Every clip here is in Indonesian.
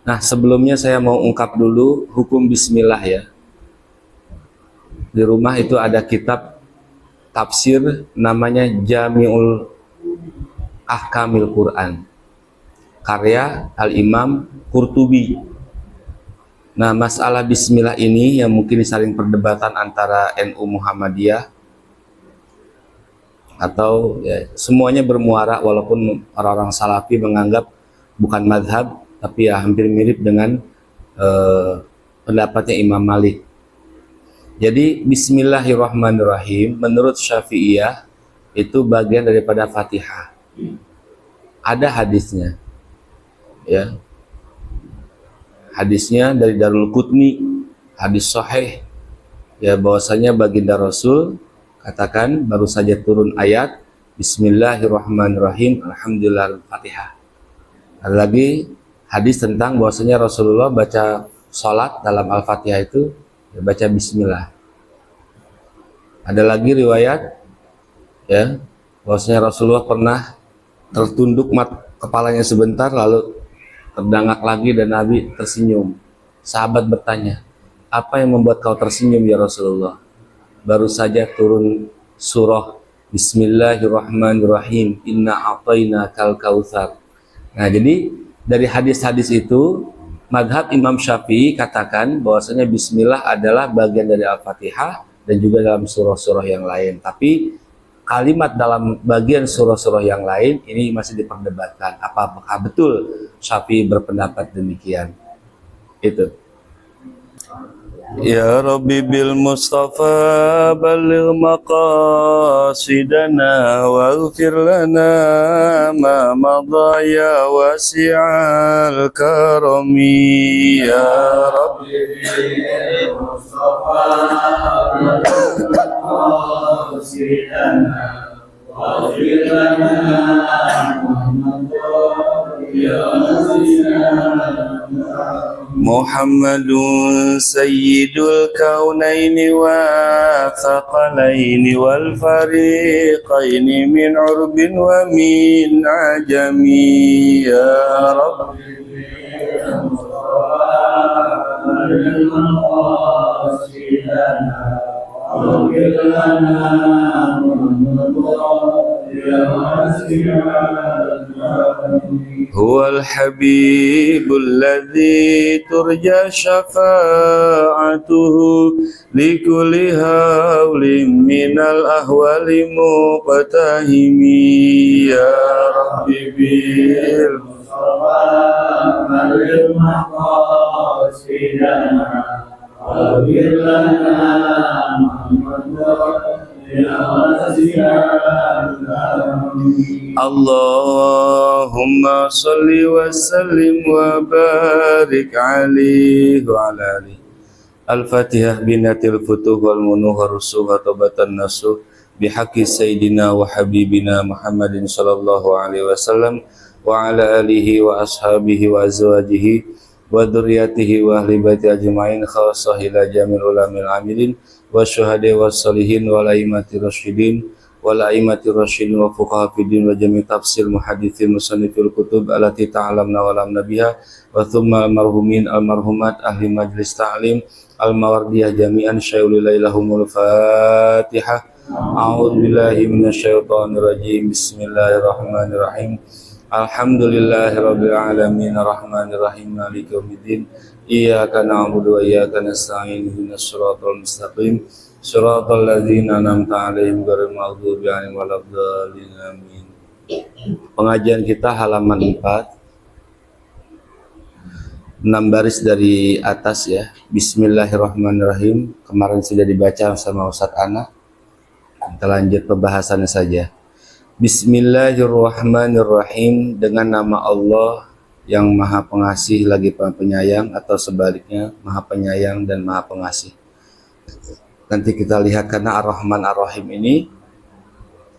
Nah, sebelumnya saya mau ungkap dulu hukum bismillah ya. Di rumah itu ada kitab tafsir namanya Jami'ul Ahkamil Quran, karya Al-Imam Qurtubi. Nah, masalah bismillah ini yang mungkin saling perdebatan antara NU Muhammadiyah atau ya, semuanya bermuara, walaupun orang-orang salafi menganggap bukan madhab, tapi ya hampir mirip dengan pendapatnya Imam Malik. Jadi bismillahirrahmanirrahim menurut Syafi'iyah itu bagian daripada Fatihah. Ada hadisnya. Ya. Hadisnya dari Darul Qutni, hadis sahih ya, bahwasanya baginda Rasul katakan baru saja turun ayat Bismillahirrahmanirrahim Alhamdulillah Al-Fatihah. Ada lagi hadis tentang bahwasanya Rasulullah baca salat dalam Al-Fatihah itu ya, baca Bismillah. Ada lagi riwayat ya bahwasanya Rasulullah pernah tertunduk kepalanya sebentar lalu terdangak lagi dan Nabi tersenyum. Sahabat bertanya, apa yang membuat kau tersenyum ya Rasulullah? Baru saja turun surah Bismillahirrahmanirrahim Inna a'tayna kal kautsar. Nah, jadi dari hadis-hadis itu madhab Imam Syafi'i katakan bahwasanya bismillah adalah bagian dari Al-Fatihah dan juga dalam surah-surah yang lain. Tapi kalimat dalam bagian surah-surah yang lain ini masih diperdebatkan. Apakah betul Syafi'i berpendapat demikian? Itu. Ya Rabbi bil Mustafa balligh maqasidana waghfir lana ma madha ya wasi'al karami ya Rabbi bil Mustafa balligh maqasidana waghfir lana ma madha ya wasi'al Muhammadun sayyidul kaunaini wa thaqalaini wal fariqaini min urbin wa min ajami ya Rabbi هو الحبيب الذي ترجى شفاعته لكل هول من الأهوال مقتهم يا ربي بالمصطفى بلغ مقاصدنا واغفر لنا Allahumma salli wa sallim wa barik alaihi wa ala alihi. Al-Fatihah binatil futuh wal munuh rusuh wa tobatan nasuh bihaqqi sayyidina wa habibina Muhammadin sallallahu alaihi wasallam wa ala alihi wa ashabihi wa azwajihi wa dzurriyyatihi wa ahli baiti ajmain khassah ila jamil ulamil amilin wa syuhada wa salihin wa laimati rasyidin wa laimati rasyidin wa fuqaha fiddin wa jami' tafsir muhaditsin musannifil kutub allati ta'alamna wa lam nabiha wa thumma al-marhumin al-marhumat ahli majlis ta'lim al-mawardiyah jami'an syai'ulilailahumul fatihah. A'udzu billahi minasyaitonir rajim. Bismillahirrahmanirrahim. Alhamdulillahirabbil alamin arrahmanir rahim maliki yaumiddin. Iyyaka na'budu wa iyyaka nasta'in ihdinas siratal mustaqim siratal ladzina an'amta 'alaihim ghairil maghdubi 'alaihim waladdallin amin. Pengajian kita halaman 4, 6 baris dari atas ya. Bismillahirrahmanirrahim. Kemarin sudah dibaca sama Ustadz Ana. Kita lanjut pembahasannya saja. Bismillahirrahmanirrahim, dengan nama Allah yang Maha Pengasih lagi Penyayang, atau sebaliknya Maha Penyayang dan Maha Pengasih. Nanti kita lihat, karena Ar-Rahman Ar-Rahim ini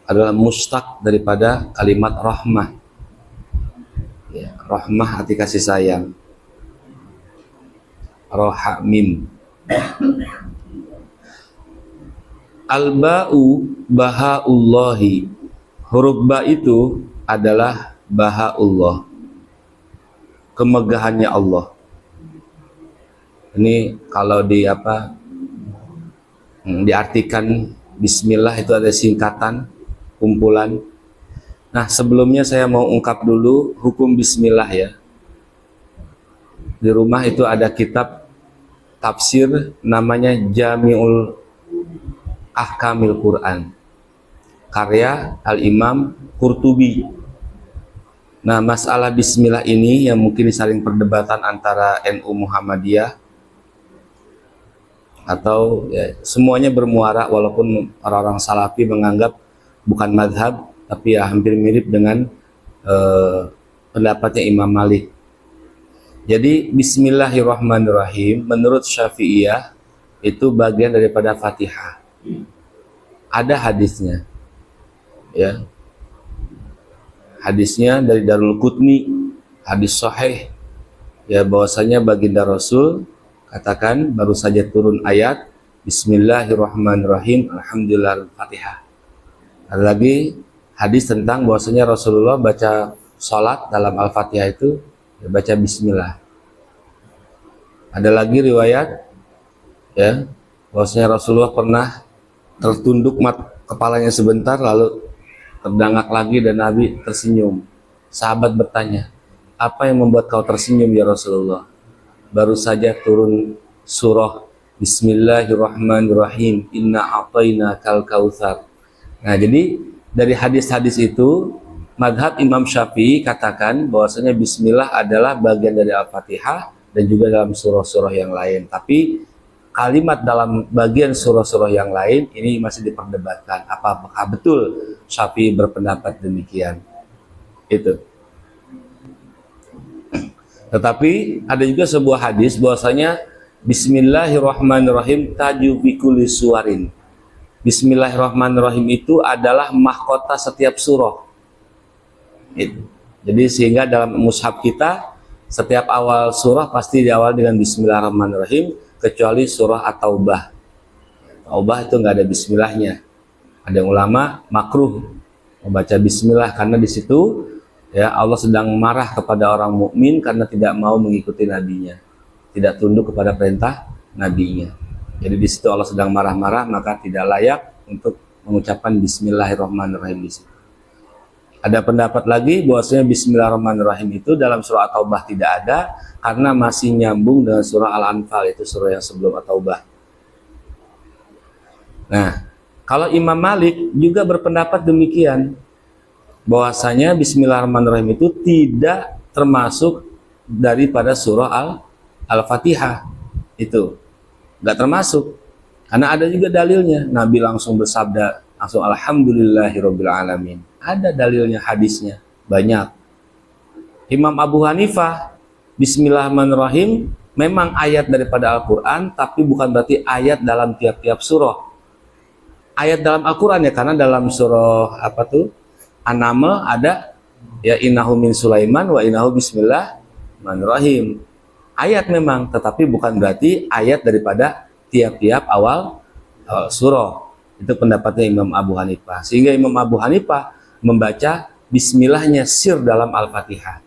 adalah mustaq daripada kalimat rahmah ya, rahmah arti kasih sayang, rohamim. Al-ba'u bahaullahi, huruf ba itu adalah bahaullah, kemegahannya Allah. Ini kalau di apa diartikan Bismillah itu ada singkatan, kumpulan. Nah, sebelumnya saya mau ungkap dulu hukum Bismillah ya. Di rumah itu ada kitab tafsir namanya Jami'ul Ahkamil Quran, karya Al-Imam Qurtubi. Nah, masalah Bismillah ini yang mungkin saling perdebatan antara NU Muhammadiyah atau ya, semuanya bermuara, walaupun orang-orang Salafi menganggap bukan madhab, tapi ya hampir mirip dengan pendapatnya Imam Malik. Jadi Bismillahirrahmanirrahim menurut Syafi'iyah itu bagian daripada Fatihah. Ada hadisnya, ya. Hadisnya dari Darul Qutni, hadis sahih, ya, bahwasanya baginda Rasul katakan baru saja turun ayat Bismillahirrahmanirrahim, Alhamdulillah, Fatihah. Ada lagi hadis tentang bahwasanya Rasulullah baca sholat dalam Al-Fatihah itu ya, baca Bismillah. Ada lagi riwayat ya bahwasanya Rasulullah pernah tertunduk kepalanya sebentar lalu terdangak lagi dan Nabi tersenyum. Sahabat bertanya, apa yang membuat kau tersenyum ya Rasulullah? Baru saja turun surah Bismillahirrahmanirrahim, Inna a'tayna kal kautsar. Nah, jadi dari hadis-hadis itu madhab Imam Syafi'i katakan bahwasanya Bismillah adalah bagian dari Al-Fatihah dan juga dalam surah-surah yang lain. Tapi kalimat dalam bagian surah-surah yang lain ini masih diperdebatkan. Apakah betul Syafi'i berpendapat demikian? Itu. Tetapi ada juga sebuah hadis bahwasanya Bismillahirrahmanirrahim taju fi kulli suwarin. Bismillahirrahmanirrahim itu adalah mahkota setiap surah. Itu. Jadi sehingga dalam mushaf kita setiap awal surah pasti diawali dengan Bismillahirrahmanirrahim kecuali surah At-Taubah. Taubah itu nggak ada Bismillahnya. Ada ulama makruh membaca Bismillah karena di situ ya Allah sedang marah kepada orang mukmin karena tidak mau mengikuti nabinya, tidak tunduk kepada perintah nabinya. Jadi di situ Allah sedang marah-marah, maka tidak layak untuk mengucapkan Bismillahirrahmanirrahim di situ. Ada pendapat lagi bahwasanya Bismillahirrahmanirrahim itu dalam surah At-Taubah tidak ada karena masih nyambung dengan surah Al-Anfal, itu surah yang sebelum At-Taubah. Nah, kalau Imam Malik juga berpendapat demikian, bahwasanya Bismillahirrahmanirrahim itu tidak termasuk daripada surah Al-Fatihah. Itu nggak termasuk karena ada juga dalilnya. Nabi langsung bersabda langsung Alhamdulillahirabbil alamin. Ada dalilnya, hadisnya banyak. Imam Abu Hanifah Bismillahirrahmanirrahim memang ayat daripada Al-Quran, tapi bukan berarti ayat dalam tiap-tiap surah. Ayat dalam Al-Quran ya, karena dalam surah apa tuh An-Naml ada ya innahu min Sulaiman wa innahu bismillahirrahmanirrahim. Ayat memang, tetapi bukan berarti ayat daripada tiap-tiap awal surah. Itu pendapatnya Imam Abu Hanifah. Sehingga Imam Abu Hanifah membaca bismillahnya sir dalam Al-Fatihah.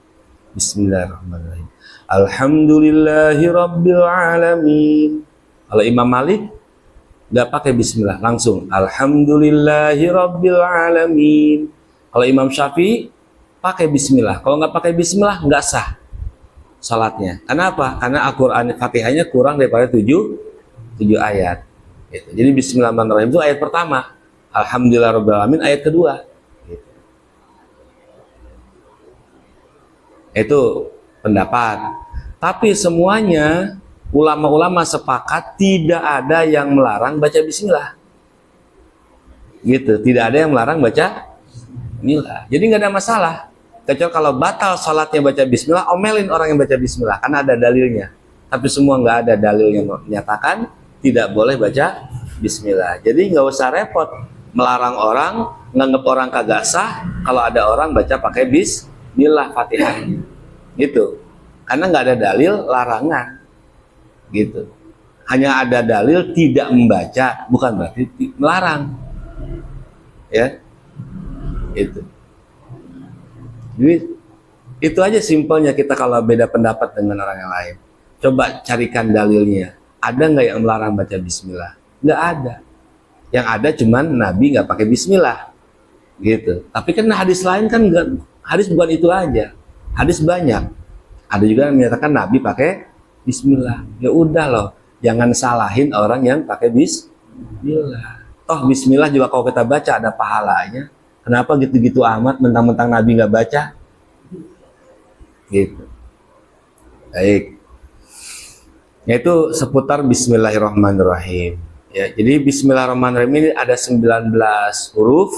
Bismillahirrahmanirrahim. Alhamdulillahirabbil alamin. Kalau Imam Malik nggak pakai bismillah, langsung Alhamdulillahirabbil alamin. Kalau Imam Syafi'i pakai bismillah. Kalau nggak pakai bismillah nggak sah salatnya. Kenapa? Karena Al-Quran Fatihahnya kurang daripada 7 ayat. Gitu. Jadi Bismillahirrahmanirrahim itu ayat pertama. Alhamdulillahirabbil alamin ayat kedua. Gitu. Itu pendapat. Tapi semuanya ulama-ulama sepakat tidak ada yang melarang baca bismillah. Gitu. Tidak ada yang melarang baca bismillah. Jadi nggak ada masalah. Kecuali kalau batal sholatnya baca bismillah, omelin orang yang baca bismillah karena ada dalilnya. Tapi semua nggak ada dalil yang menyatakan tidak boleh baca bismillah. Jadi nggak usah repot melarang orang, nganggap orang kagak sah kalau ada orang baca pakai bismillah Fatihahnya. Gitu. Karena nggak ada dalil larangan. Gitu. Hanya ada dalil tidak membaca, bukan berarti melarang. Ya. Itu. Jadi itu aja simpelnya kita kalau beda pendapat dengan orang yang lain. Coba carikan dalilnya. Ada nggak yang melarang baca bismillah? Nggak ada. Yang ada cuman Nabi nggak pakai bismillah. Gitu. Tapi kan hadis lain kan enggak, hadis bukan itu aja. Hadis banyak. Ada juga yang menyatakan Nabi pakai bismillah. Ya udah loh, jangan salahin orang yang pakai bismillah. Toh bismillah juga kalau kita baca ada pahalanya. Kenapa gitu-gitu amat mentang-mentang Nabi nggak baca? Gitu. Baik. Yaitu seputar bismillahirrahmanirrahim. Ya, jadi bismillahirrahmanirrahim ini ada 19 huruf,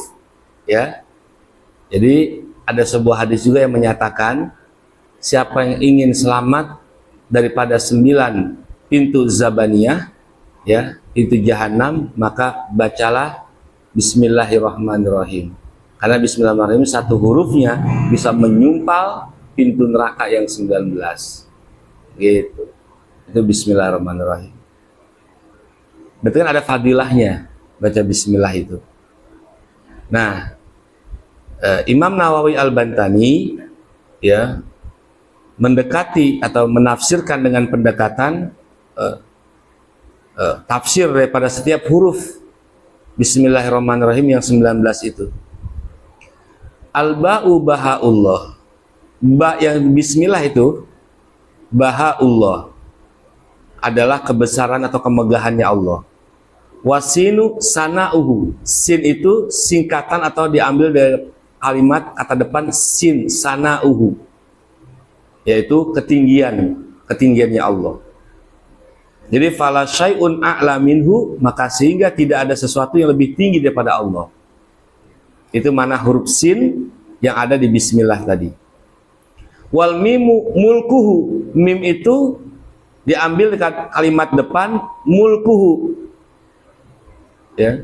ya. Jadi ada sebuah hadis juga yang menyatakan siapa yang ingin selamat daripada 9 pintu zabaniyah, ya, pintu jahanam, maka bacalah bismillahirrahmanirrahim. Karena bismillahirrahmanirrahim satu hurufnya bisa menyumpal pintu neraka yang 19. Gitu. Itu bismillahirrahmanirrahim. Berarti kan ada fadilahnya baca bismillah itu. Nah, Imam Nawawi Al-Bantani ya mendekati atau menafsirkan dengan pendekatan tafsir daripada setiap huruf bismillahirrahmanirrahim yang 19 itu. Al-ba'u bahaullah. Ba yang bismillah itu bahaullah adalah kebesaran atau kemegahannya Allah. Wasinu sana'uhu. Sin itu singkatan atau diambil dari kalimat kata depan sin sana'uhu, yaitu ketinggiannya Allah. Jadi fala syai'un a'la minhu, maka sehingga tidak ada sesuatu yang lebih tinggi daripada Allah. Itu mana huruf sin yang ada di bismillah tadi. Wal mimu mulkuhu. Mim itu diambil dekat kalimat depan mulkuhu. Ya.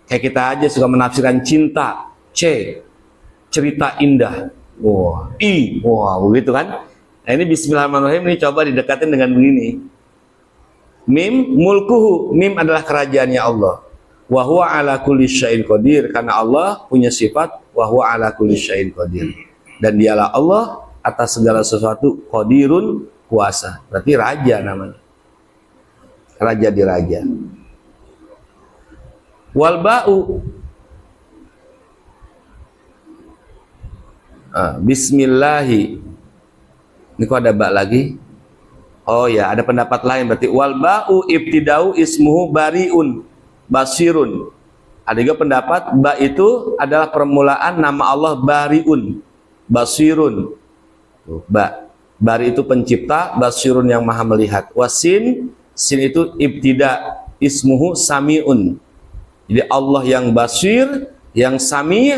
Kayak kita aja suka menafsirkan cinta, C, cerita indah. Wah, I, wah, begitu kan? Nah, ini bismillahirrahmanirrahim ini coba didekatin dengan begini. Mim mulkuhu, mim adalah kerajaannya Allah. Wa huwa ala kulli syai'in qadir, karena Allah punya sifat wa huwa ala kulli syai'in qadir. Dan dialah Allah atas segala sesuatu qadirun, kuasa. Berarti raja namanya. Raja di raja. Wal ba'u bismillahi. Ini kok ada ba lagi? Oh ya, ada pendapat lain berarti wal ba'u ibtidau ismuhu bariun basirun. Ada juga pendapat ba itu adalah permulaan nama Allah bariun basirun. Ba, bari itu pencipta, basirun yang maha melihat. Wasin, sin itu ibtida ismuhu samiun. Jadi Allah yang basir, yang sami,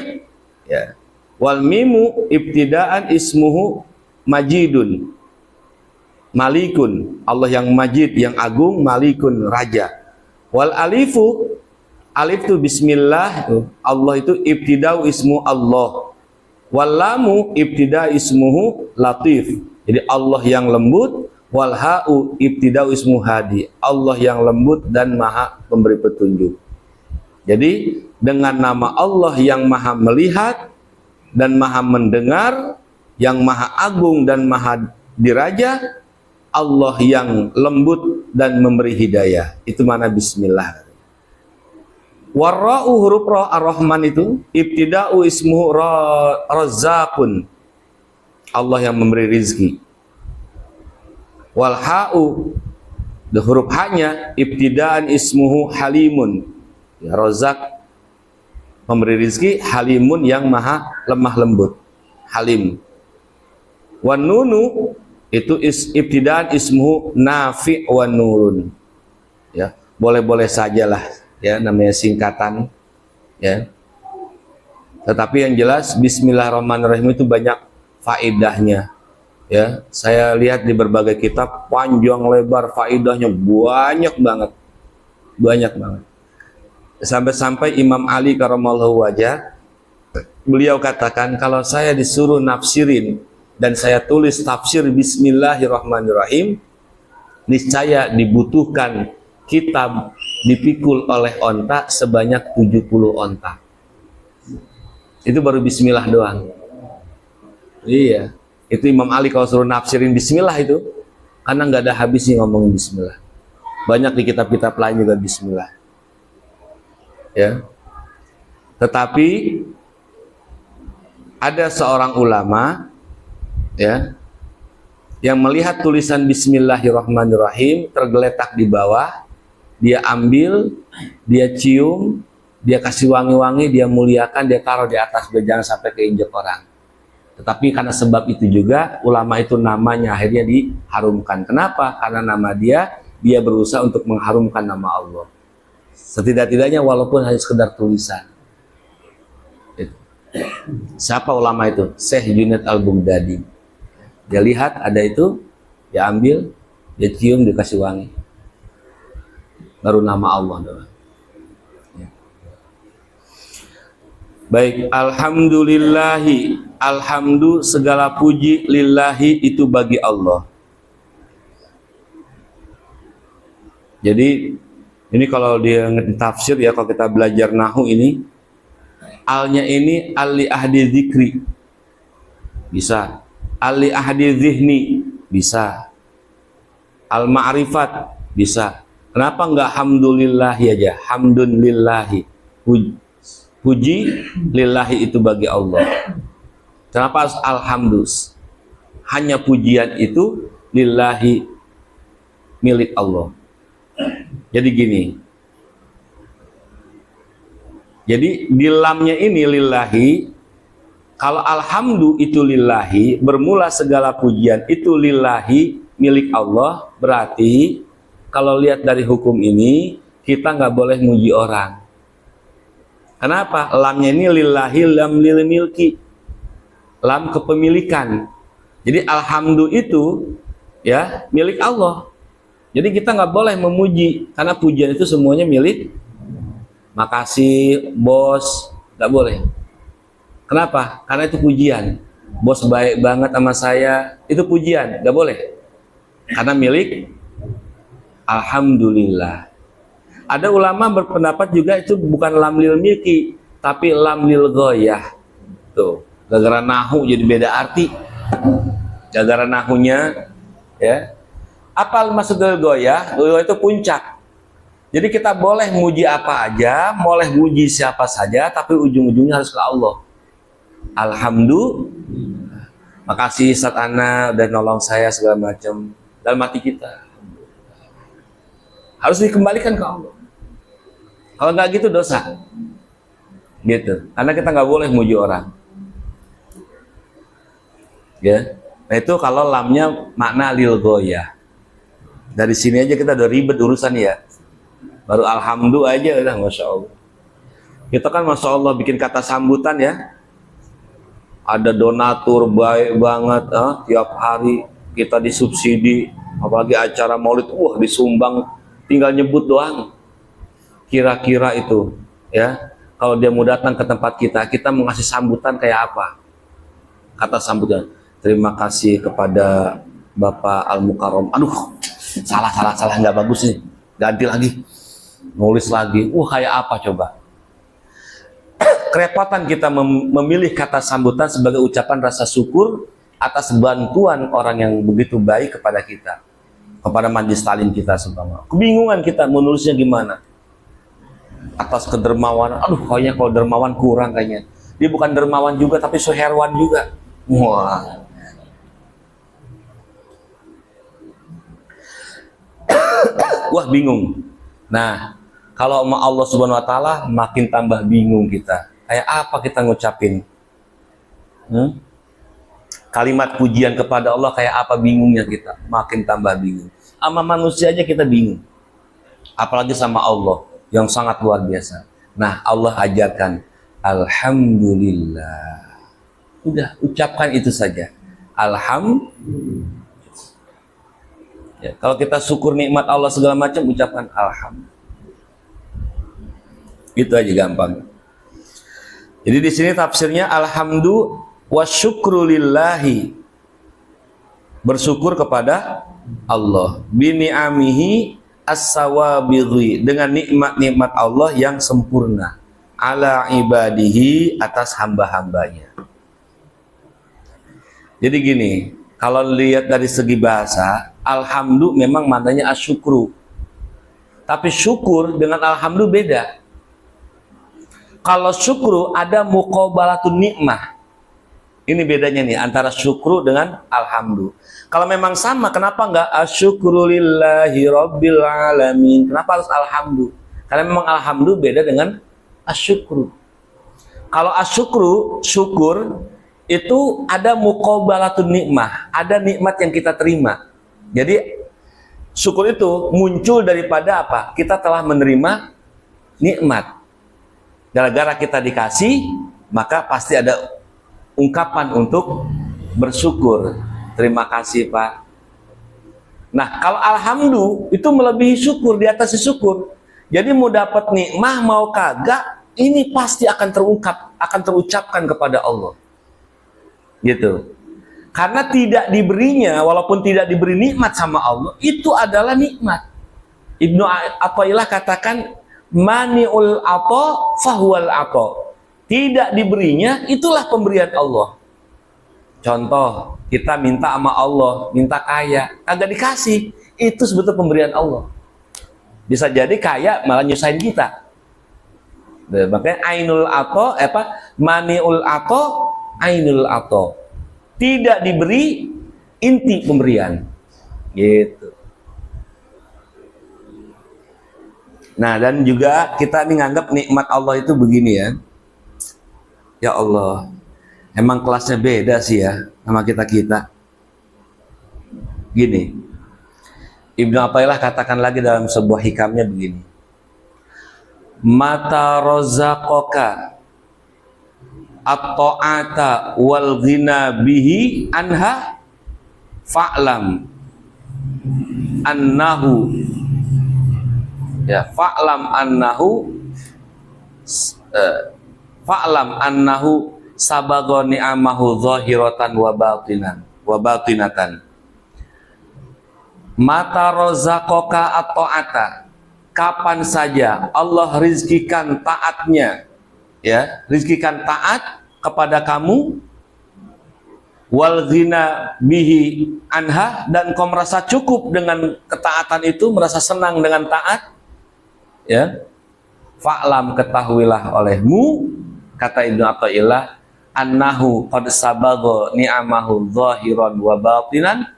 ya. Wal mimu ibtidaan ismuhu majidun malikun, Allah yang majid, yang agung, malikun, raja. Wal alifu, alif itu bismillah, Allah itu ibtidau ismu Allah. Wal lamu ibtida ismuhu latif, jadi Allah yang lembut. Wal ha'u ibtidau ismu hadi, Allah yang lembut dan maha memberi petunjuk. Jadi dengan nama Allah yang maha melihat dan maha mendengar, yang maha agung dan maha diraja, Allah yang lembut dan memberi hidayah. Itu mana bismillah. Warra'u huruf ra ar-Rahman itu ibtida'u ismuhu razzaqun, Allah yang memberi rizki. Wal ha'u huruf ha-nya ibtida'an ismuhu halimun, ya, Razzaq memberi rizki, halimun yang maha lemah lembut, halim. Wan nunu itu ibtidaan ismuhu nafi' wa nurun, ya, boleh-boleh sajalah, ya, namanya singkatan, ya. Tetapi yang jelas bismillahirrahmanirrahim itu banyak faedahnya, ya. Saya lihat di berbagai kitab panjang lebar faedahnya banyak banget. Sampai-sampai Imam Ali karramallahu wajah, beliau katakan kalau saya disuruh nafsirin dan saya tulis tafsir bismillahirrahmanirrahim, niscaya dibutuhkan kitab dipikul oleh onta sebanyak 70 onta. Itu baru bismillah doang. Iya, itu Imam Ali kalau suruh nafsirin bismillah itu, Karena nggak ada habisnya ngomongin bismillah. Banyak di kitab-kitab lain juga bismillah. Ya. Tetapi ada seorang ulama ya yang melihat tulisan bismillahirrahmanirrahim tergeletak di bawah, dia ambil, dia cium, dia kasih wangi-wangi, dia muliakan, dia taruh di atas biar jangan sampai keinjak orang. Tetapi karena sebab itu juga ulama itu namanya akhirnya diharumkan. Kenapa? Karena nama dia berusaha untuk mengharumkan nama Allah. Setidak-tidaknya walaupun hanya sekedar tulisan. Siapa ulama itu? Syekh Junaid Al-Baghdadi. Dia lihat ada itu, dia ambil, dia cium, dikasih wangi. Baru nama Allah doang. Baik, alhamdulillahi, alhamdu segala puji lillahi itu bagi Allah. Jadi ini kalau dia ngerti tafsir ya, kalau kita belajar nahu ini, alnya ini ali ahdi zikri, bisa. Ali ahdi zihni, bisa. Al ma'rifat, bisa. Kenapa enggak hamdulillahi aja? Hamdun lillahi. Puji lillahi itu bagi Allah. Kenapa harus alhamdus? Hanya pujian itu lillahi, milik Allah. Jadi gini. Jadi di lamnya ini lillahi, kalau alhamdu itu lillahi, bermula segala pujian itu lillahi, milik Allah, berarti kalau lihat dari hukum ini kita nggak boleh muji orang. Kenapa? Lamnya ini lillahi, lam lil milki, lam kepemilikan. Jadi alhamdu itu ya milik Allah. Jadi kita nggak boleh memuji karena pujian itu semuanya milik. Makasih bos, nggak boleh. Kenapa? Karena itu pujian. Bos baik banget sama saya, itu pujian, nggak boleh. Karena milik alhamdulillah. Ada ulama berpendapat juga itu bukan lam lil milki, tapi lam lil ghoyah. Tuh, gara-gara nahu jadi beda arti. Gara-gara nahunya, ya. Apa maksud lil ghoyah? Ghoyah itu puncak. Jadi kita boleh muji apa aja, boleh muji siapa saja, tapi ujung-ujungnya harus ke Allah. Alhamdulillah. Makasih Ustaz Ana udah nolong saya segala macam. Dalam hati kita harus dikembalikan ke Allah. Kalau nggak gitu dosa, gitu. Karena kita nggak boleh muji orang. Ya, nah itu kalau lamnya makna lil ghoyah. Dari sini aja kita udah ribet urusan ya. Baru alhamdulillah aja udah, masya Allah. Kita kan masya Allah bikin kata sambutan ya. Ada donatur baik banget, tiap hari kita disubsidi, apalagi acara maulid, disumbang, tinggal nyebut doang. Kira-kira itu, ya, kalau dia mau datang ke tempat kita mau ngasih sambutan kayak apa? Kata sambutan, terima kasih kepada Bapak Al-Mukarram. Aduh, salah, nggak bagus nih, ganti lagi, nulis lagi. Kayak apa coba? Kerepotan kita memilih kata sambutan sebagai ucapan rasa syukur atas bantuan orang yang begitu baik kepada kita, kepada majelis taklim kita seumpama. Kebingungan kita menulisnya gimana? Atas kedermawanan. Aduh, kayaknya kalau dermawan kurang kayaknya. Dia bukan dermawan juga tapi suherwan juga. Wah. Wah, bingung. Nah, kalau sama Allah Subhanahu wa taala makin tambah bingung kita. Kayak apa kita ngucapin? Kalimat pujian kepada Allah kayak apa bingungnya kita? Makin tambah bingung. Sama manusia aja kita bingung. Apalagi sama Allah yang sangat luar biasa. Nah, Allah ajarkan alhamdulillah. Udah, ucapkan itu saja. Alhamdulillah. Ya, kalau kita syukur nikmat Allah segala macam, ucapkan alhamdulillah. Itu aja gampang. Jadi di sini tafsirnya alhamdu wa syukru lillahi, bersyukur kepada Allah, bini'amihi as-sawabighi, dengan nikmat-nikmat Allah yang sempurna, ala ibadihi, atas hamba-hambanya. Jadi gini, kalau lihat dari segi bahasa, Alhamdu memang maknanya asyukru. Tapi syukur dengan alhamdu beda. Kalau syukru ada muqabalatun nikmah. Ini bedanya nih antara syukru dengan alhamdu. Kalau memang sama, kenapa enggak asyukru lillahi rabbil alamin? Kenapa harus alhamdu? Karena memang alhamdu beda dengan asyukru. Kalau asyukru, syukur, itu ada muqabalatun nikmah. Ada nikmat yang kita terima. Jadi syukur itu muncul daripada apa? Kita telah menerima nikmat. Gara-gara kita dikasih, maka pasti ada ungkapan untuk bersyukur. Terima kasih, Pak. Nah, kalau alhamdulillah itu melebihi syukur, di atas syukur. Jadi mau dapat nikmah mau kagak, ini pasti akan terungkap, akan terucapkan kepada Allah. Gitu. Karena tidak diberinya, walaupun tidak diberi nikmat sama Allah, itu adalah nikmat. Ibnu Athaillah katakan, mani'ul ato fahuwal ato. Tidak diberinya, itulah pemberian Allah. Contoh, kita minta sama Allah, minta kaya, kagak dikasih, itu sebetulnya pemberian Allah. Bisa jadi kaya malah nyusahin kita. Makanya ainul ato, mani'ul ato, ainul ato. Tidak diberi, inti pemberian. Gitu. Nah, dan juga kita ini nganggap nikmat Allah itu begini ya. Ya Allah, emang kelasnya beda sih ya sama kita-kita. Gini, Ibnu Athaillah katakan lagi dalam sebuah hikamnya begini. Mata rozaqoka at-ta'ata wal ghina bihi anha fa'lam annahu fa'lam annahu sabagha ni'amahu zahiratan wa batinatan. Mata rozaqoka at-ta'ata, kapan saja Allah rizkikan taatnya, ya, rizkikan taat kepada kamu, wal ghina bihi anha, dan kau merasa cukup dengan ketaatan itu, merasa senang dengan taat, ya, fa'lam, ketahuilah olehmu, kata Ibnu Athaillah, annahu qad sabagha ni'amahu zahiran wa batinan,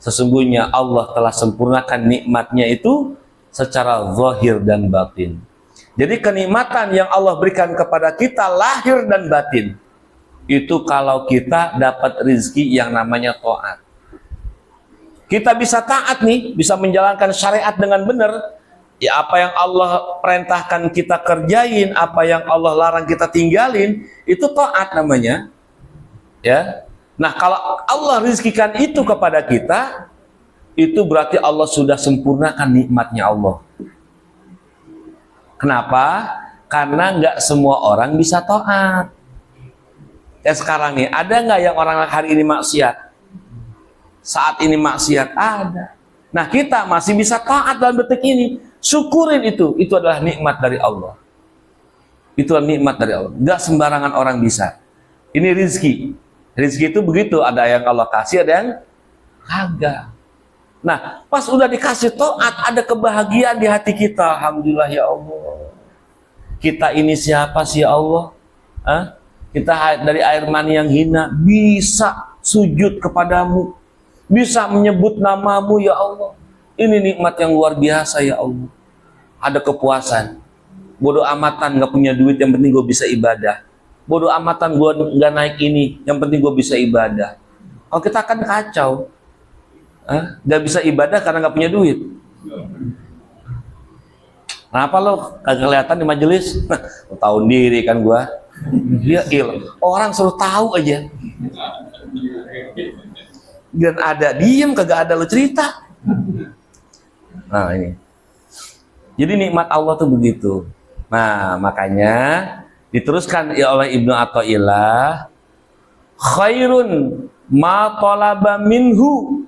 sesungguhnya Allah telah sempurnakan nikmatnya itu secara zahir dan batin. Jadi kenikmatan yang Allah berikan kepada kita lahir dan batin, itu kalau kita dapat rezeki yang namanya taat. Kita bisa taat nih, bisa menjalankan syariat dengan benar. Ya, apa yang Allah perintahkan kita kerjain, apa yang Allah larang kita tinggalin, itu taat namanya. Ya. Nah, kalau Allah rizkikan itu kepada kita, itu berarti Allah sudah sempurnakan nikmatnya Allah. Kenapa? Karena nggak semua orang bisa taat. Ya sekarang nih, ada nggak yang orang hari ini maksiat? Saat ini maksiat ada. Nah, kita masih bisa taat dalam detik ini. Syukurin itu adalah nikmat dari Allah. Itu adalah nikmat dari Allah. Nggak sembarangan orang bisa. Ini rizki. Rizki itu begitu, ada yang Allah kasih, ada yang kagak. Nah, pas udah dikasih taat, ada kebahagiaan di hati kita. Alhamdulillah ya Allah. Kita ini siapa sih ya Allah? Kita dari air mani yang hina bisa sujud kepadamu, bisa menyebut namamu ya Allah. Ini nikmat yang luar biasa ya Allah. Ada kepuasan. Bodoh amatan gak punya duit, yang penting gue bisa ibadah. Bodoh amatan gue gak naik ini, yang penting gue bisa ibadah. Kalau kita kan kacau, gak bisa ibadah karena gak punya duit. Kenapa lo kagak kelihatan di majelis? Tahu diri kan gue. Dia orang suruh tahu aja. Dan ada diem, kagak ada lo cerita. Nah ini. Jadi nikmat Allah tuh begitu. Nah makanya diteruskan ya oleh Ibnu Athaillah, khairun ma talaba minhu,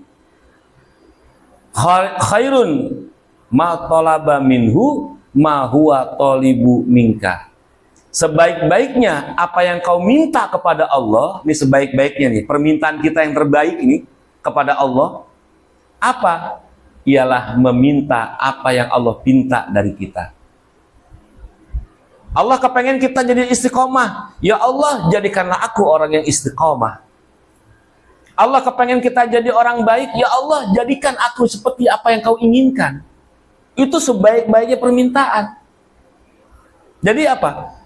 khairun ma talaba minhu ma huwa talibu minka. Sebaik-baiknya apa yang kau minta kepada Allah, ini sebaik-baiknya nih, permintaan kita yang terbaik ini kepada Allah, Apa? Ialah meminta apa yang Allah pinta dari kita. Allah kepengen kita jadi istiqomah. Ya Allah, jadikanlah aku orang yang istiqomah. Allah kepengen kita jadi orang baik. Ya Allah, jadikan aku seperti apa yang kau inginkan. Itu sebaik-baiknya permintaan. Jadi apa?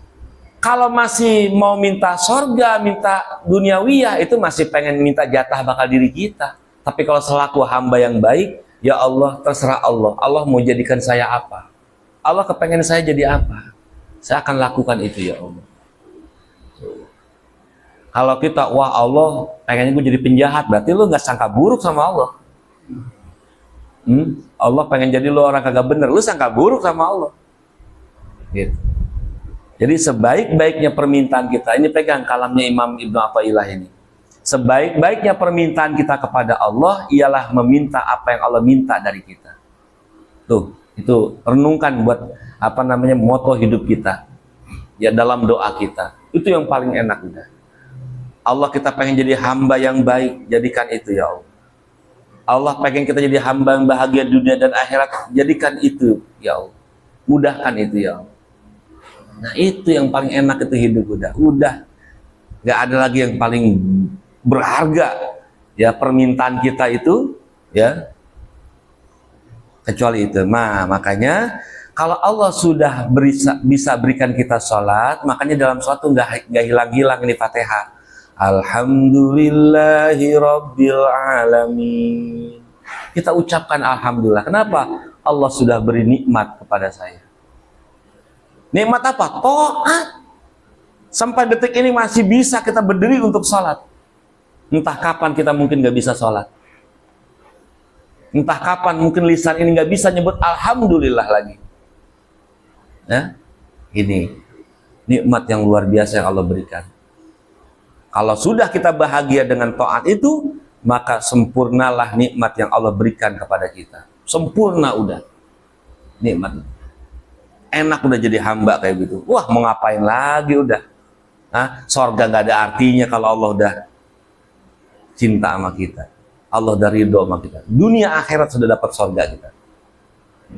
Kalau masih mau minta sorga, minta duniawiyah, itu masih pengen minta jatah bakal diri kita. Tapi kalau selaku hamba yang baik, ya Allah, terserah Allah. Allah mau jadikan saya apa? Allah kepengen saya jadi apa? Saya akan lakukan itu ya Allah. Kalau kita, wah Allah pengennya gue jadi penjahat, berarti lu gak sangka buruk sama Allah. Allah pengen jadi lu orang kagak bener, lu sangka buruk sama Allah. Gitu. Jadi sebaik-baiknya permintaan kita, ini pegang kalamnya Imam Ibnu Athaillah ini. Sebaik-baiknya permintaan kita kepada Allah ialah meminta apa yang Allah minta dari kita. Tuh, itu renungkan buat moto hidup kita. Ya dalam doa kita. Itu yang paling enak udah. Allah kita pengen jadi hamba yang baik, jadikan itu ya Allah. Allah pengen kita jadi hamba yang bahagia dunia dan akhirat, jadikan itu ya Allah. Mudahkan itu ya Allah. Nah itu yang paling enak itu hidup udah. Gak ada lagi yang paling berharga ya permintaan kita itu ya kecuali itu. Nah makanya kalau Allah sudah bisa berikan kita sholat, makanya dalam sholat tuh nggak hilang-hilang ini Fatihah. Alhamdulillahi Rabbil Alamin. Kita ucapkan Alhamdulillah. Kenapa? Allah sudah beri nikmat kepada saya. Nikmat apa? Taat. Sampai detik ini masih bisa kita berdiri untuk sholat. Entah kapan kita mungkin nggak bisa sholat. Entah kapan mungkin lisan ini nggak bisa nyebut Alhamdulillah lagi. Ya, ini nikmat yang luar biasa yang Allah berikan. Kalau sudah kita bahagia dengan taat itu, maka sempurnalah nikmat yang Allah berikan kepada kita. Sempurna udah nikmat. Enak udah jadi hamba kayak gitu. Wah, mau ngapain lagi udah? Sorga nggak ada artinya kalau Allah udah cinta sama kita. Allah udah ridho sama kita. Dunia akhirat sudah dapat sorga kita.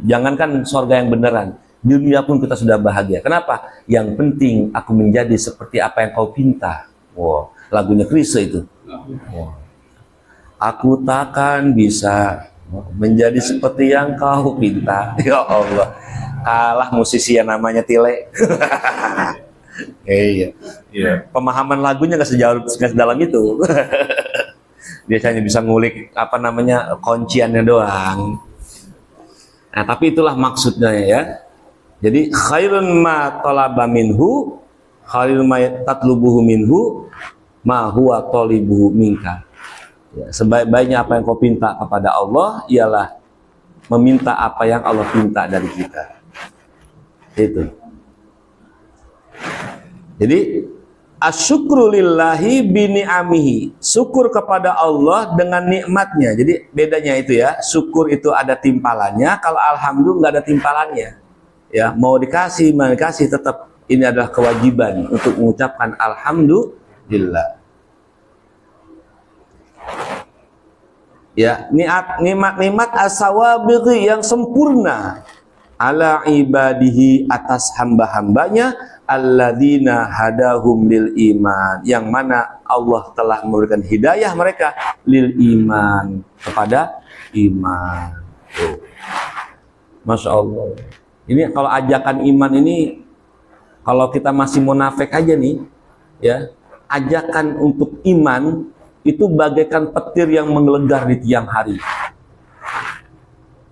Jangankan sorga yang beneran, dunia pun kita sudah bahagia. Kenapa? Yang penting aku menjadi seperti apa yang kau pinta. Wow, lagunya Chrisye itu. Wow. Aku takkan bisa menjadi seperti yang kau pinta. Ya Allah, kalah musisi yang namanya Tile. Iya. Pemahaman lagunya nggak sedalam itu. Biasanya bisa ngulik kunciannya doang. Nah, tapi itulah maksudnya ya. Jadi khairun ma talaba minhu, khairun ma tatlubuhu minhu, ma huwa talibuhu minka. Ya, sebaik-baiknya apa yang kau pinta kepada Allah ialah meminta apa yang Allah pinta dari kita. Itu. Jadi asyukru lillahi bini'amihi, syukur kepada Allah dengan nikmatnya. Jadi bedanya itu ya, syukur itu ada timpalannya, kalau alhamdulillah nggak ada timpalannya. Ya, mau dikasih tetap ini adalah kewajiban untuk mengucapkan alhamdulillah. Ya, nikmat as-sawabighi yang sempurna ala ibadihi atas hamba-hambanya alladzina hadahum lil iman, yang mana Allah telah memberikan hidayah mereka lil iman, kepada iman. Masya Allah. Ini kalau ajakan iman ini, kalau kita masih munafik aja nih ya, ajakan untuk iman itu bagaikan petir yang menggelegar di tiang hari.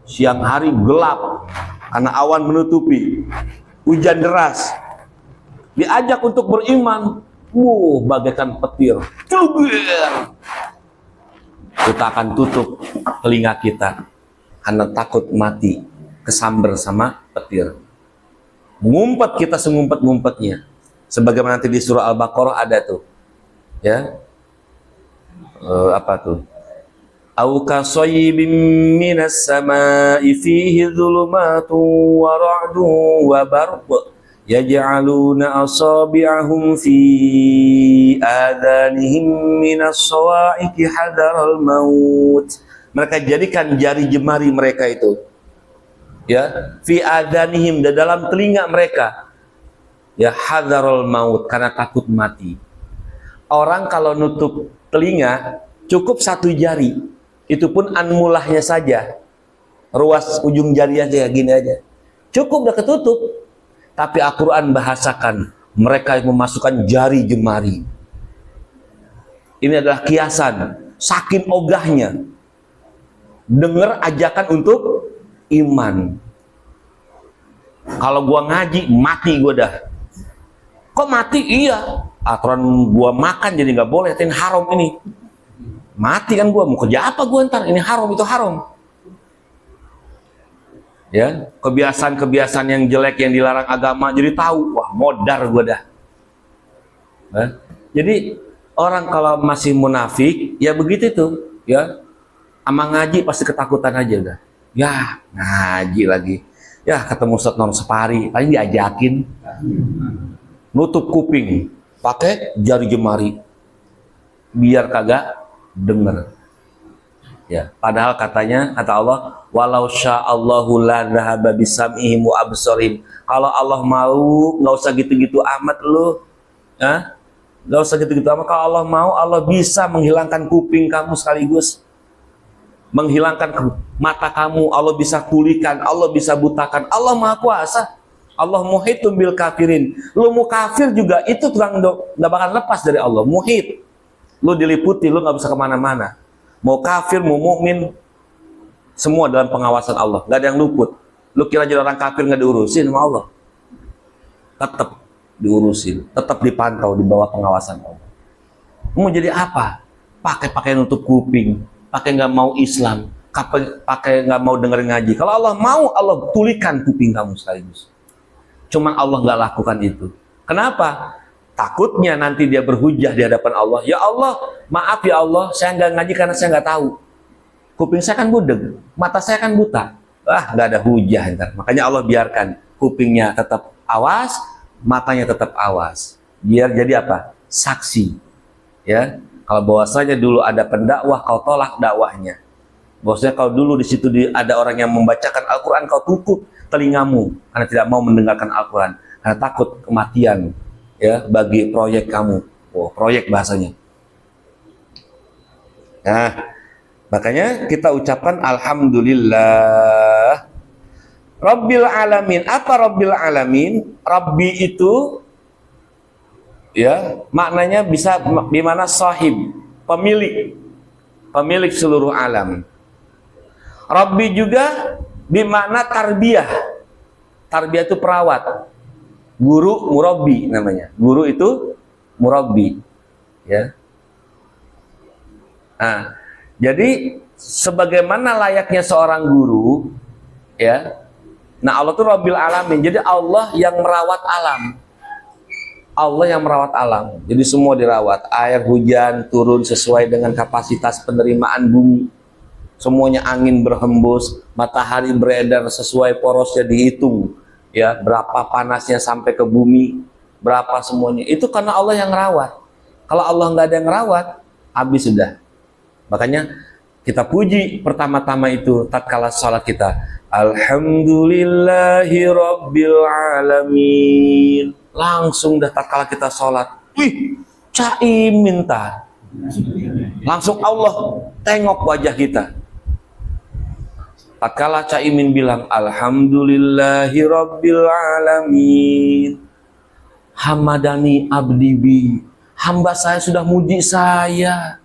Siang hari gelap karena awan menutupi, hujan deras. Diajak untuk beriman, bagaikan petir. Kita akan tutup telinga kita karena takut mati, kesamber sama petir. Mengumpet kita sengumpet-ngumpetnya. Sebagaimana nanti di surah Al-Baqarah ada tuh. Ya. Apa tuh? Au kasayyibin minas samaa'i fihi dhulumatun wa ra'dun wa barq yaj'aluna asabi'ahum fi adhanihim minas sawa'iqi hadaral maut Mereka jadikan jari jemari mereka itu, ya, fi adanihim, dalam telinga mereka, ya, hadzarul maut, karena takut mati. Orang kalau nutup telinga cukup satu jari, itu pun anmulahnya saja, ruas ujung jari aja, gini aja, cukup udah ketutup. Tapi Al-Quran bahasakan mereka yang memasukkan jari jemari. Ini adalah kiasan, saking ogahnya dengar ajakan untuk iman. Kalau gua ngaji mati gua dah. Kok mati? Iya, aturan gua makan jadi nggak boleh, ini haram ini. Mati kan gua, mau kerja apa gua ntar? Ini haram, itu haram. Ya, kebiasaan-kebiasaan yang jelek yang dilarang agama jadi tahu, wah modar gua dah. Jadi orang kalau masih munafik ya begitu tuh, ya. Ama ngaji pasti ketakutan aja udah. Ya, ngaji lagi. Ya, ketemu Ustaz non separi, paling diajakin. Nutup kuping, pakai jari jemari. Biar kagak denger. Ya, padahal katanya, kata Allah, walau sya'allahu la dhahaba bisam'ihim wa absarihim. Kalau Allah mau, nggak usah gitu-gitu amat lu. Ya? Nggak usah gitu-gitu amat. Kalau Allah mau, Allah bisa menghilangkan kuping kamu sekaligus. Menghilangkan mata kamu, Allah bisa pulihkan, Allah bisa butakan. Allah Maha Kuasa. Allah muhitun bil kafirin. Lu mau kafir juga, itu nggak bakal lepas dari Allah. Muhit. Lu diliputi, lu nggak bisa kemana-mana. Mau kafir, mau mukmin, semua dalam pengawasan Allah. Nggak ada yang luput. Lu kira jadi orang kafir nggak diurusin sama Allah? Tetap diurusin, tetap dipantau di bawah pengawasan Allah. Mau jadi apa? Pakai nutup kuping, pakai nggak mau Islam, pakai nggak mau dengerin ngaji. Kalau Allah mau, Allah tulikan kuping kamu sekaligus. Cuma Allah nggak lakukan itu. Kenapa? Takutnya nanti dia berhujah di hadapan Allah. Ya Allah, maaf ya Allah, saya nggak ngaji karena saya nggak tahu. Kuping saya kan budeg, mata saya kan buta. Nggak ada hujah ntar. Makanya Allah biarkan kupingnya tetap awas, matanya tetap awas. Biar jadi apa? Saksi. Ya, kalau bahwasanya dulu ada pendakwah, kau tolak dakwahnya. Bahwasanya kalau dulu di situ ada orang yang membacakan Al-Quran, kau tutup telingamu karena tidak mau mendengarkan Al-Quran, karena takut kematian. Ya, bagi proyek kamu. Proyek bahasanya. Nah, makanya kita ucapkan alhamdulillah Rabbil alamin. Apa Rabbil alamin? Rabbi itu, ya, maknanya bisa dimana sahib, pemilik seluruh alam. Rabbi juga bermakna tarbiyah. Tarbiyah itu perawat. Guru, murabbi namanya. Guru itu murabbi, ya. Nah, jadi sebagaimana layaknya seorang guru, ya. Nah, Allah itu Rabbil alamin. Jadi Allah yang merawat alam. Allah yang merawat alam. Jadi semua dirawat. Air hujan turun sesuai dengan kapasitas penerimaan bumi. Semuanya angin berhembus, matahari beredar sesuai porosnya dihitung. Ya, berapa panasnya sampai ke bumi, berapa semuanya. Itu karena Allah yang merawat. Kalau Allah nggak ada yang merawat, habis sudah. Makanya kita puji pertama-tama itu tatkala salat kita. Alhamdulillahi Rabbil Alamin. Langsung dah tatkala kita salat. Wih, caimin tah. Langsung Allah tengok wajah kita. Tatkala caimin bilang alhamdulillahi rabbil alamin. Hamadani abdi bi. Hamba saya sudah muji saya.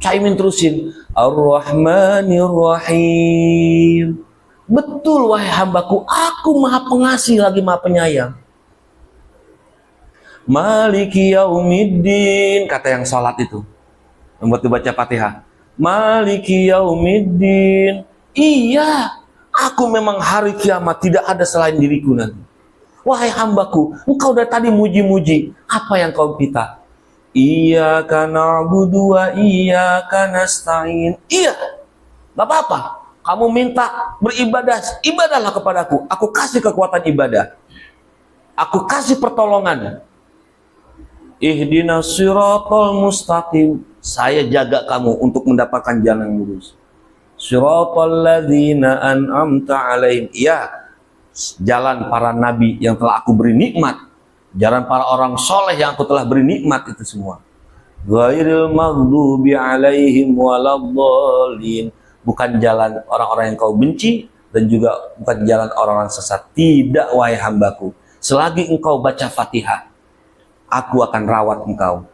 Caimin terusin Ar-Rahmanir Rahim. Betul wahai hambaku, aku maha pengasih lagi maha penyayang. Maliki yaumiddin, kata yang salat itu. Membuat dibaca Fatihah. Maliki yaumiddin. Iya, aku memang hari kiamat, tidak ada selain diriku nanti. Wahai hambaku, engkau dari tadi muji-muji. Apa yang kau minta? Iyyaka na'budu wa iyyaka nasta'in. Iya, gak apa-apa. Kamu minta beribadah, ibadahlah kepadaku. Aku kasih kekuatan ibadah. Aku kasih pertolongan. Ihdinas siratal mustaqim. Saya jaga kamu untuk mendapatkan jalan yang lurus. Siratal ladzina an'amta alaihim. Ya, jalan para nabi yang telah aku beri nikmat. Jalan para orang soleh yang aku telah beri nikmat itu semua. Ghairil maghdubi alaihim waladhdallin. Bukan jalan orang-orang yang kau benci dan juga bukan jalan orang-orang sesat. Tidak, wahai hambaku. Selagi engkau baca Fatihah, aku akan rawat engkau.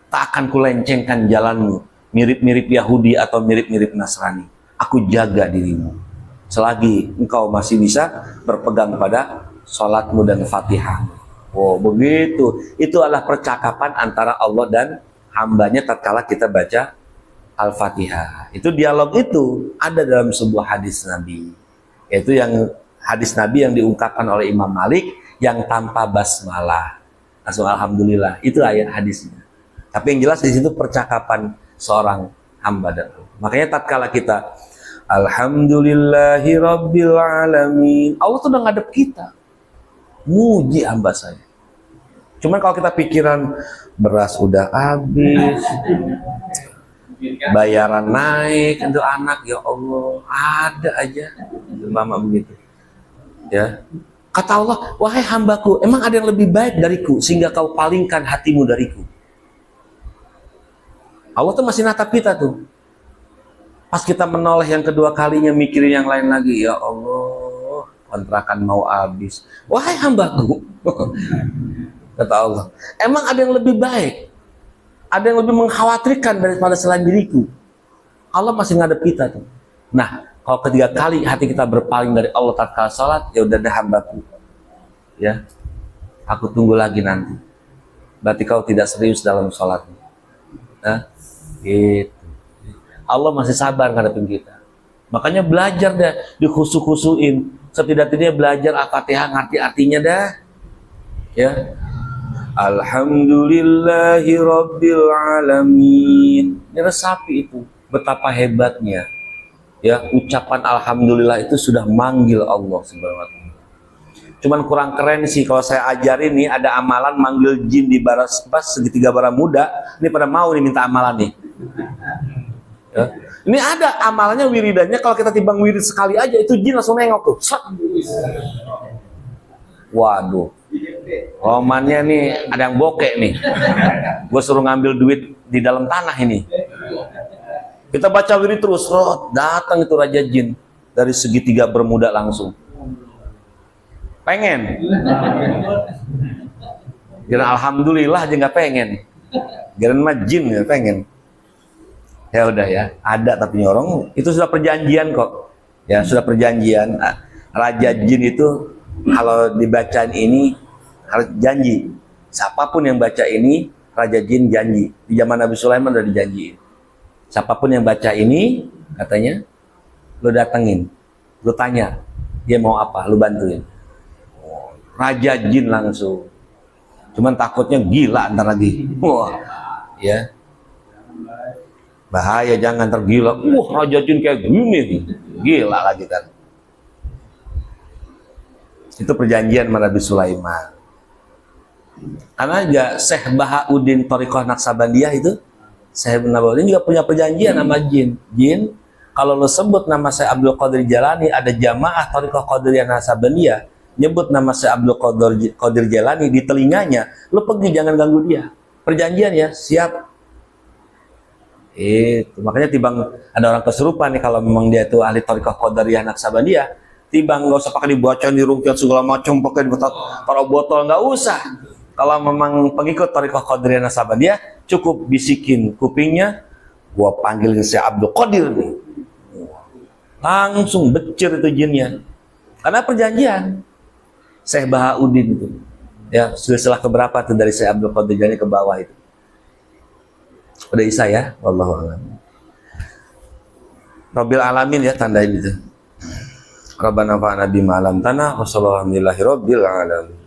Tak akan kulencengkan jalanmu, mirip-mirip Yahudi atau mirip-mirip Nasrani. Aku jaga dirimu. Selagi engkau masih bisa berpegang pada sholatmu dan Fatihah. Oh, begitu. Itu adalah percakapan antara Allah dan hambanya tatkala kita baca Al-Fatihah. Itu dialog itu ada dalam sebuah hadis Nabi. Yaitu yang hadis Nabi yang diungkapkan oleh Imam Malik yang tanpa basmalah. Langsung alhamdulillah. Itu ayat hadisnya. Tapi yang jelas di situ percakapan seorang hamba dan Allah. Makanya tatkala kita alhamdulillahi rabbil alamin, Allah tuh udah ngadep kita. Muji hamba saya. Cuman kalau kita pikiran beras udah habis, bayaran naik untuk anak, ya Allah, ada aja mama begitu. Ya. Kata Allah, wahai hambaku, emang ada yang lebih baik dariku sehingga kau palingkan hatimu dariku? Allah tuh masih natap kita tuh. Pas kita menoleh yang kedua kalinya mikirin yang lain lagi, ya Allah, kontrakan mau habis. Wahai hambaku, kata Allah, emang ada yang lebih baik? Ada yang lebih mengkhawatirkan daripada selain diriku? Allah masih ngadep kita tuh. Nah, kalau ketiga kali hati kita berpaling dari Allah tatkala salat, ya udah deh hambaku. Ya. Aku tunggu lagi nanti. Berarti kau tidak serius dalam salatmu. Nah, gitu. Allah masih sabar ngadepin kita. Makanya belajar dah, dikhusu-khusuin. Setidaknya belajar Al-Fatihah ngerti artinya dah. Ya. Alhamdulillahi rabbil alamin. Ini resapi itu. Betapa hebatnya. Ya, ucapan alhamdulillah itu sudah manggil Allah subhanahu wa ta'ala. Cuman kurang keren sih kalau saya ajarin nih, ada amalan manggil jin di baras pas segitiga bara muda. Ini pada mau nih minta amalan nih. Ya. Ini ada amalannya, wiridannya, kalau kita timbang wirid sekali aja itu jin langsung nengok tuh. Waduh. Romannya nih ada yang bokek nih. Gue suruh ngambil duit di dalam tanah ini. Kita baca wirid terus, datang itu raja jin dari segitiga bermuda langsung. Pengen. Kira alhamdulillah aja nggak pengen. Kira mah jin nggak pengen. Ya udah ya, ada tapi orang itu sudah perjanjian kok. Ya sudah perjanjian. Raja jin itu kalau dibacain ini harus janji. Siapapun yang baca ini, raja jin janji. Di zaman Nabi Sulaiman udah dijanjiin. Siapapun yang baca ini, katanya, lu datengin, lu tanya, dia mau apa, lu bantuin. Raja jin langsung. Cuman takutnya gila ntar lagi. Wah, ya. Bahaya, jangan tergila. Raja jin kayak gini, gila lagi kan. Itu perjanjian sama Nabi Sulaiman. Karena aja Syekh Bahauddin Thariqah Naqsabandiyah itu, Syekh Nabawi juga punya perjanjian sama jin. Jin, kalau lo sebut nama Syekh Abdul Qadir Jalani, ada jamaah Thariqah Qadiriyah Naqsabandiyah, nyebut nama Syekh Abdul Qadir Jalani di telinganya, lo pergi jangan ganggu dia. Perjanjian ya, siap. Itu makanya timbang ada orang kesurupan nih, kalau memang dia itu ahli Thariqah Qadiriyah Naqsabandiyah, timbang nggak usah pakai dibacain, dirungkit segala macam, pakai taruh botol, nggak usah. Kalau memang pengikut Thariqah Qadiriyah Naqsabandiyah, cukup bisikin kupingnya, gua panggilin si Abdul Qadir nih, langsung becir itu jinnya. Karena perjanjian. Syekh Bahauddin itu, ya silsilah keberapa tuh dari Syekh Abdul Qadir Jalani ke bawah itu. Udah Isa ya, wallahu a'lam. Rabbil alamin ya, tandain itu. Rabbana fa'ana bima 'allamtana wa sallallahu alhamdulillahi rabbil alamin.